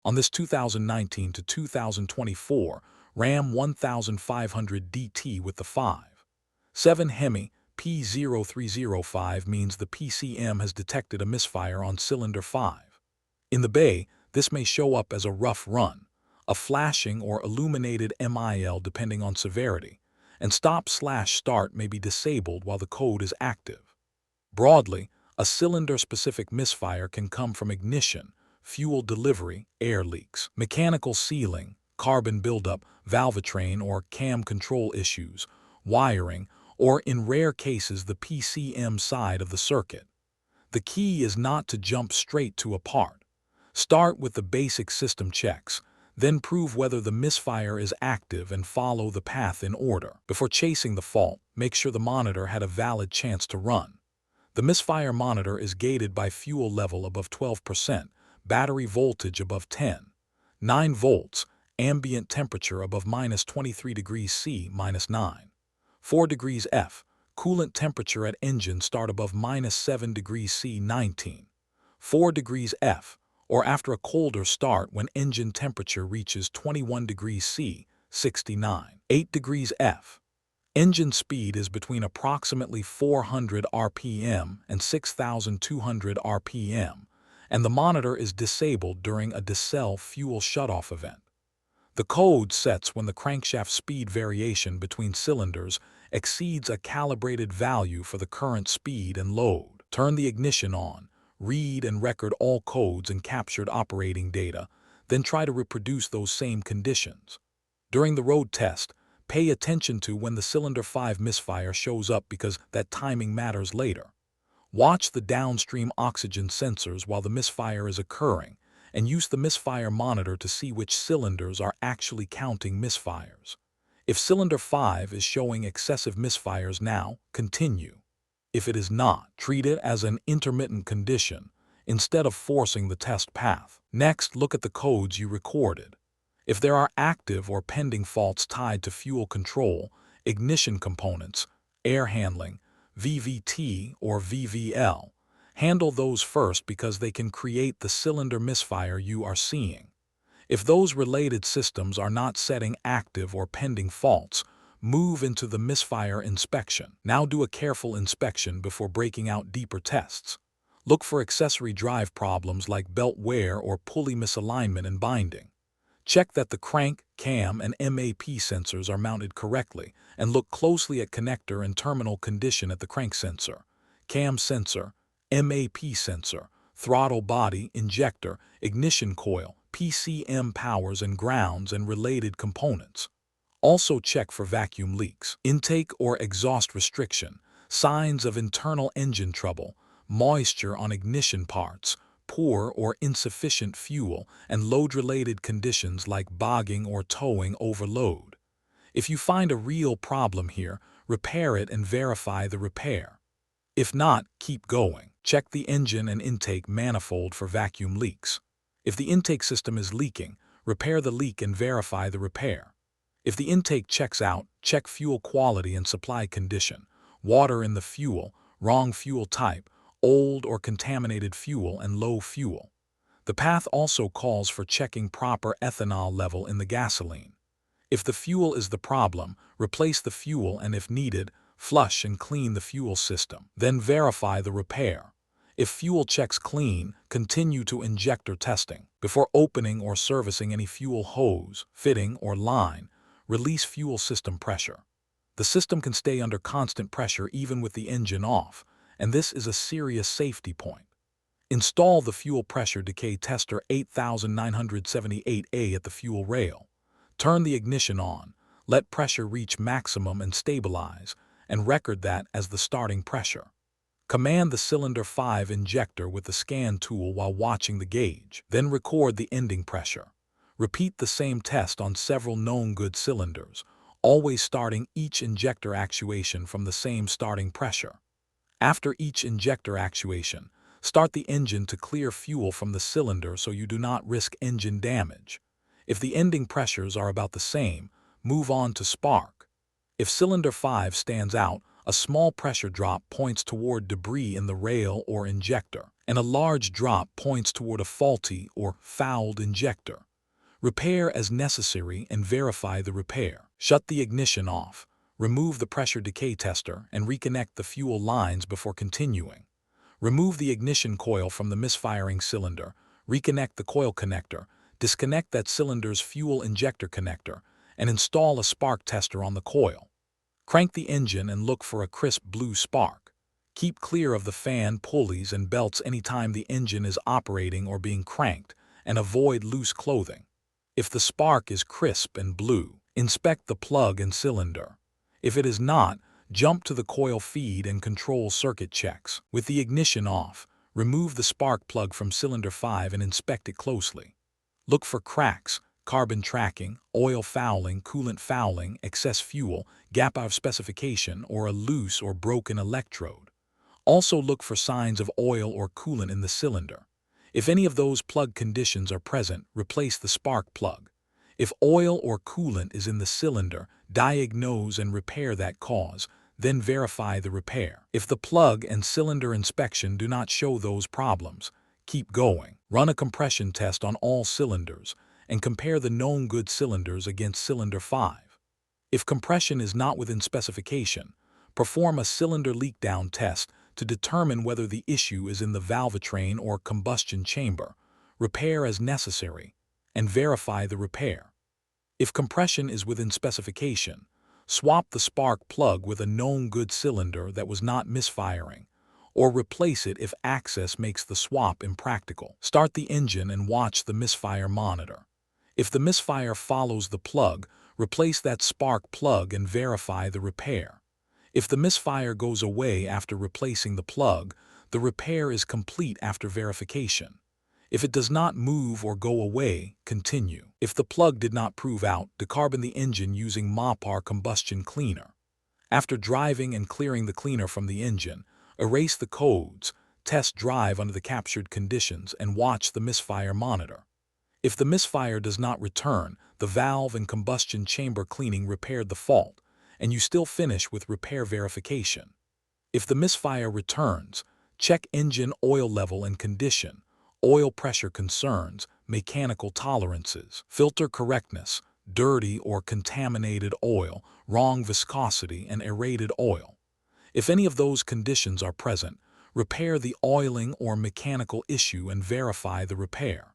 On this 2019 to 2024 Ram 1500DT with the 5.7 Hemi P0305 means the PCM has detected a misfire on cylinder 5. In the bay, this may show up as a rough run, a flashing or illuminated MIL depending on severity, and stop/start may be disabled while the code is active. Broadly, a cylinder-specific misfire can come from ignition, fuel delivery, air leaks, mechanical sealing, carbon buildup, valvetrain or cam control issues, wiring, or in rare cases the PCM side of the circuit. The key is not to jump straight to a part. Start with the basic system checks, then prove whether the misfire is active and follow the path in order. Before chasing the fault, make sure the monitor had a valid chance to run. The misfire monitor is gated by fuel level above 12%, battery voltage above 9 volts, ambient temperature above -23 degrees C, -4 degrees F, coolant temperature at engine start above -7 degrees C, 4 degrees F, or after a colder start when engine temperature reaches 21 degrees C, 8 degrees F. Engine speed is between approximately 400 RPM and 6,200 RPM, and the monitor is disabled during a decel fuel shutoff event. The code sets when the crankshaft speed variation between cylinders exceeds a calibrated value for the current speed and load. Turn the ignition on, read and record all codes and captured operating data, then try to reproduce those same conditions. During the road test, pay attention to when the cylinder 5 misfire shows up because that timing matters later. Watch the downstream oxygen sensors while the misfire is occurring, and use the misfire monitor to see which cylinders are actually counting misfires. If cylinder 5 is showing excessive misfires now, continue. If it is not, treat it as an intermittent condition instead of forcing the test path. Next, look at the codes you recorded. If there are active or pending faults tied to fuel control, ignition components, air handling, VVT or VVL, handle those first because they can create the cylinder misfire you are seeing. If those related systems are not setting active or pending faults, move into the misfire inspection. Now do a careful inspection before breaking out deeper tests. Look for accessory drive problems like belt wear or pulley misalignment and binding. Check that the crank, cam, and MAP sensors are mounted correctly, and look closely at connector and terminal condition at the crank sensor, cam sensor, MAP sensor, throttle body, injector, ignition coil, PCM powers and grounds and related components. Also check for vacuum leaks, intake or exhaust restriction, signs of internal engine trouble, moisture on ignition parts, poor or insufficient fuel, and load-related conditions like bogging or towing overload. If you find a real problem here, repair it and verify the repair. If not, keep going. Check the engine and intake manifold for vacuum leaks. If the intake system is leaking, repair the leak and verify the repair. If the intake checks out, check fuel quality and supply condition, water in the fuel, wrong fuel type, old or contaminated fuel, and low fuel. The path also calls for checking proper ethanol level in the gasoline. If the fuel is the problem, replace the fuel and if needed, flush and clean the fuel system. Then verify the repair. If fuel checks clean, continue to injector testing. Before opening or servicing any fuel hose, fitting, or line, release fuel system pressure. The system can stay under constant pressure even with the engine off, and this is a serious safety point. Install the fuel pressure decay tester 8978A at the fuel rail. Turn the ignition on, let pressure reach maximum and stabilize, and record that as the starting pressure. Command the cylinder 5 injector with the scan tool while watching the gauge, then record the ending pressure. Repeat the same test on several known good cylinders, always starting each injector actuation from the same starting pressure. After each injector actuation, start the engine to clear fuel from the cylinder so you do not risk engine damage. If the ending pressures are about the same, move on to spark. If cylinder 5 stands out, a small pressure drop points toward debris in the rail or injector. and a large drop points toward a faulty or fouled injector. Repair as necessary and verify the repair. Shut the ignition off, remove the pressure decay tester, and reconnect the fuel lines before continuing. Remove the ignition coil from the misfiring cylinder, reconnect the coil connector, disconnect that cylinder's fuel injector connector, and install a spark tester on the coil. Crank the engine and look for a crisp blue spark. Keep clear of the fan, pulleys, and belts anytime the engine is operating or being cranked, and avoid loose clothing. If the spark is crisp and blue, inspect the plug and cylinder. If it is not, jump to the coil feed and control circuit checks. With the ignition off, remove the spark plug from cylinder 5 and inspect it closely. Look for cracks, carbon tracking, oil fouling, coolant fouling, excess fuel, gap out of specification, or a loose or broken electrode. Also look for signs of oil or coolant in the cylinder. If any of those plug conditions are present, replace the spark plug. If oil or coolant is in the cylinder, diagnose and repair that cause, then verify the repair. If the plug and cylinder inspection do not show those problems, keep going. Run a compression test on all cylinders and compare the known good cylinders against cylinder 5. If compression is not within specification, perform a cylinder leak down test to determine whether the issue is in the valvetrain or combustion chamber. Repair as necessary, and verify the repair. If compression is within specification, swap the spark plug with a known good cylinder that was not misfiring, or replace it if access makes the swap impractical. Start the engine and watch the misfire monitor. If the misfire follows the plug, replace that spark plug and verify the repair. If the misfire goes away after replacing the plug, the repair is complete after verification. If it does not move or go away, continue. If the plug did not prove out, decarbon the engine using MOPR combustion cleaner. After driving and clearing the cleaner from the engine, erase the codes, test drive under the captured conditions, and watch the misfire monitor. If the misfire does not return, the valve and combustion chamber cleaning repaired the fault, and you still finish with repair verification. If the misfire returns, check engine oil level and condition, oil pressure concerns, mechanical tolerances, filter correctness, dirty or contaminated oil, wrong viscosity, and aerated oil. If any of those conditions are present, repair the oiling or mechanical issue and verify the repair.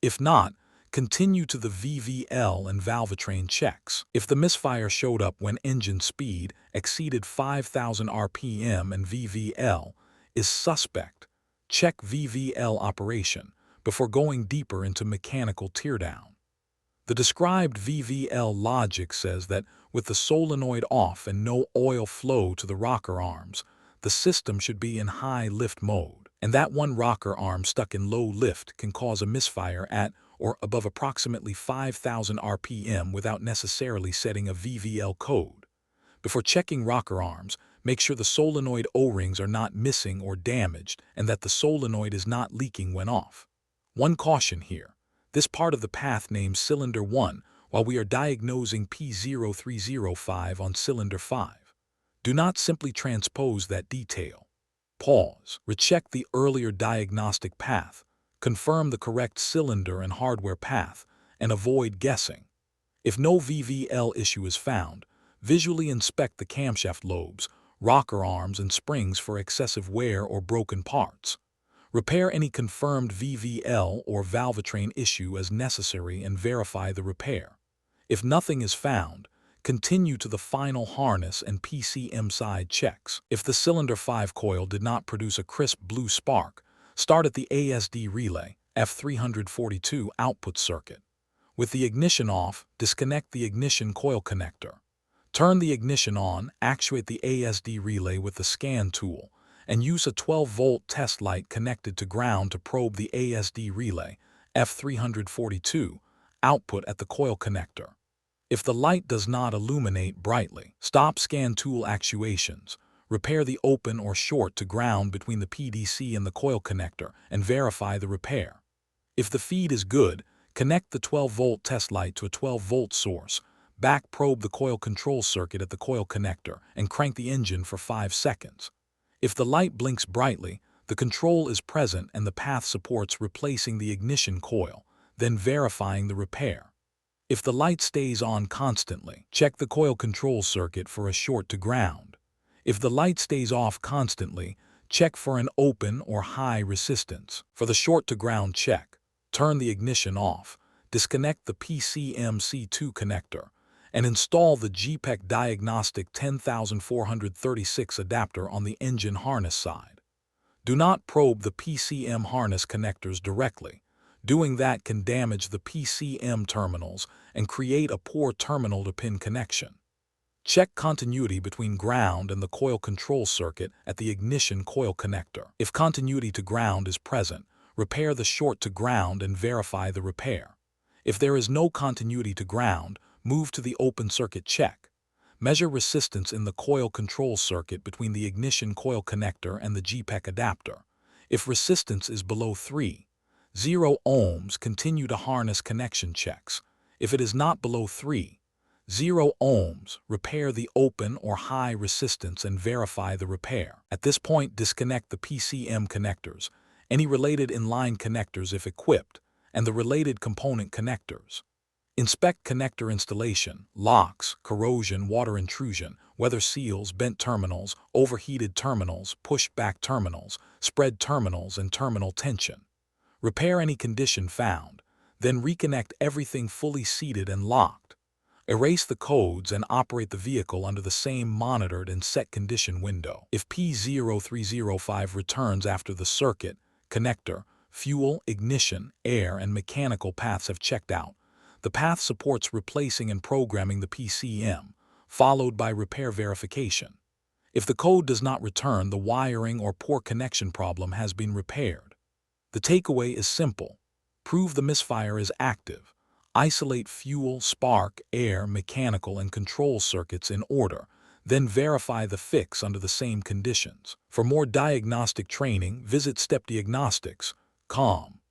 If not, continue to the VVL and valvetrain checks. If the misfire showed up when engine speed exceeded 5,000 RPM and VVL is suspect, check VVL operation before going deeper into mechanical teardown. The described VVL logic says that with the solenoid off and no oil flow to the rocker arms, the system should be in high lift mode, and that one rocker arm stuck in low lift can cause a misfire at or above approximately 5,000 RPM without necessarily setting a VVL code. Before checking rocker arms, make sure the solenoid O-rings are not missing or damaged and that the solenoid is not leaking when off. One caution here. This part of the path names cylinder 1 while we are diagnosing P0305 on cylinder 5. Do not simply transpose that detail. Pause. Recheck the earlier diagnostic path, confirm the correct cylinder and hardware path, and avoid guessing. If no VVL issue is found, visually inspect the camshaft lobes, rocker arms, and springs for excessive wear or broken parts. Repair any confirmed VVL or valvetrain issue as necessary and verify the repair. If nothing is found, continue to the final harness and PCM side checks. If the cylinder 5 coil did not produce a crisp blue spark, start at the ASD relay, F342 output circuit. With the ignition off, disconnect the ignition coil connector. Turn the ignition on, actuate the ASD relay with the scan tool, and use a 12-volt test light connected to ground to probe the ASD relay, F342, output at the coil connector. If the light does not illuminate brightly, stop scan tool actuations, repair the open or short to ground between the PDC and the coil connector, and verify the repair. If the feed is good, connect the 12-volt test light to a 12-volt source, back probe the coil control circuit at the coil connector, and crank the engine for 5 seconds. If the light blinks brightly, The control is present and the path supports replacing the ignition coil, then verifying the repair. If the light stays on constantly, check the coil control circuit for a short to ground. If the light stays off constantly, check for an open or high resistance. For the short to ground check, turn the ignition off, disconnect the PCM-C2 connector, and install the GPEC Diagnostic 10436 adapter on the engine harness side. Do not probe the PCM harness connectors directly. Doing that can damage the PCM terminals and create a poor terminal-to-pin connection. Check continuity between ground and the coil control circuit at the ignition coil connector. If continuity to ground is present, repair the short to ground and verify the repair. If there is no continuity to ground, move to the open circuit check. Measure resistance in the coil control circuit between the ignition coil connector and the GPEC adapter. If resistance is below 3.0 ohms, continue to harness connection checks. If it is not below 3.0 ohms, repair the open or high resistance and verify the repair. At this point, disconnect the PCM connectors, any related inline connectors if equipped, and the related component connectors. Inspect connector installation, locks, corrosion, water intrusion, weather seals, bent terminals, overheated terminals, push-back terminals, spread terminals, and terminal tension. Repair any condition found, then reconnect everything fully seated and locked. Erase the codes and operate the vehicle under the same monitored and set condition window. If P0305 returns after the circuit, connector, fuel, ignition, air, and mechanical paths have checked out, the path supports replacing and programming the PCM, followed by repair verification. If the code does not return, the wiring or poor connection problem has been repaired. The takeaway is simple. Prove the misfire is active. Isolate fuel, spark, air, mechanical, and control circuits in order, then verify the fix under the same conditions. For more diagnostic training, visit stepdiagnostics.com.